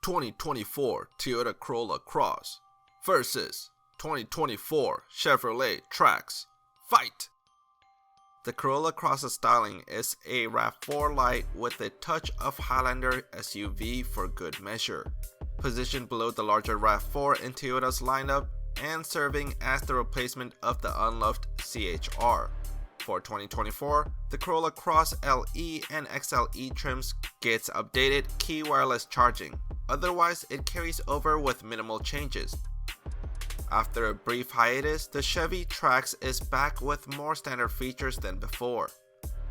2024 Toyota Corolla Cross versus 2024 Chevrolet Trax. Fight! The Corolla Cross's styling is a RAV4 light with a touch of Highlander SUV for good measure, positioned below the larger RAV4 in Toyota's lineup and serving as the replacement of the unloved CHR. For 2024, the Corolla Cross LE and XLE trims gets updated key wireless charging, otherwise it carries over with minimal changes. After a brief hiatus, the Chevy Trax is back with more standard features than before.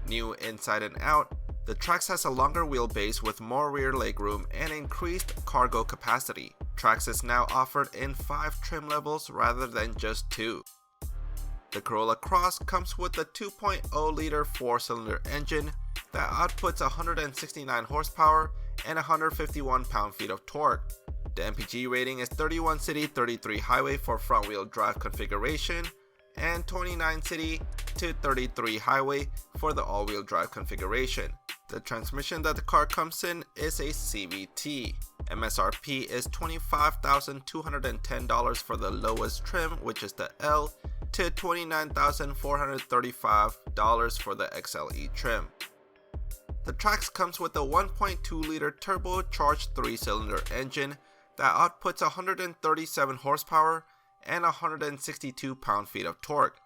New inside and out, the Trax has a longer wheelbase with more rear legroom and increased cargo capacity. Trax is now offered in 5 trim levels rather than just 2. The Corolla Cross comes with a 2.0-liter 4-cylinder engine that outputs 169 horsepower and 151 pound-feet of torque. The MPG rating is 31 city, 33 highway for front-wheel drive configuration and 29 city to 33 highway for the all-wheel drive configuration. The transmission that the car comes in is a CVT. MSRP is $25,210 for the lowest trim, which is the L, to $29,435 for the XLE trim. The Trax comes with a 1.2-liter turbocharged 3-cylinder engine that outputs 137 horsepower and 162 pound-feet of torque.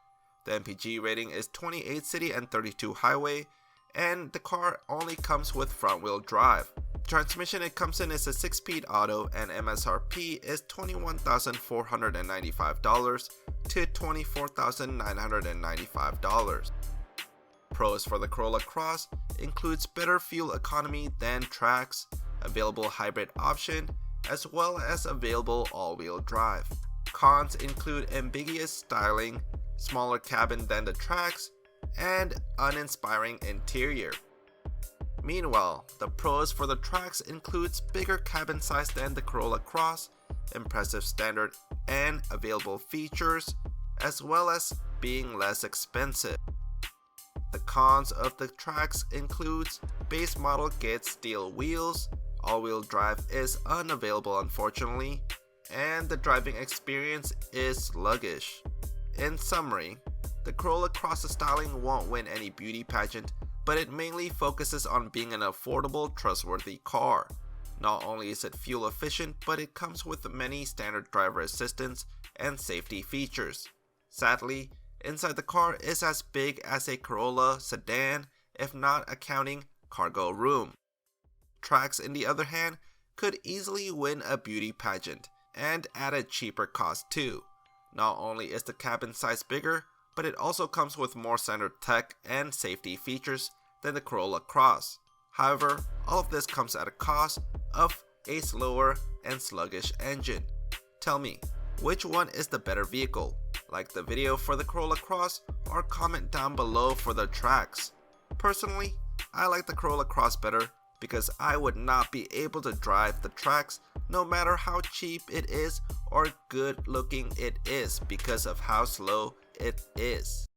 The MPG rating is 28 city and 32 highway, and the car only comes with front-wheel drive. The transmission it comes in is a 6-speed auto, and MSRP is $21,495 to $24,995. Pros for the Corolla Cross includes better fuel economy than Trax, available hybrid option, as well as available all-wheel drive. Cons include ambiguous styling, smaller cabin than the Trax, and uninspiring interior. Meanwhile, the pros for the Trax includes bigger cabin size than the Corolla Cross, impressive standard and available features, as well as being less expensive. The cons of the Trax includes base model gets steel wheels, all-wheel drive is unavailable unfortunately, and the driving experience is sluggish. In summary, the Corolla Cross styling won't win any beauty pageant, but it mainly focuses on being an affordable, trustworthy car. Not only is it fuel efficient, but it comes with many standard driver assistance and safety features. Sadly, inside the car is as big as a Corolla sedan, if not accounting cargo room. Trax, on the other hand, could easily win a beauty pageant, and at a cheaper cost too. Not only is the cabin size bigger, but it also comes with more standard tech and safety features than the Corolla Cross. However, all of this comes at a cost of a slower and sluggish engine. Tell me, which one is the better vehicle? Like the video for the Corolla Cross or comment down below for the Trax. Personally, I like the Corolla Cross better because I would not be able to drive the Trax no matter how cheap it is or good looking it is because of how slow it is.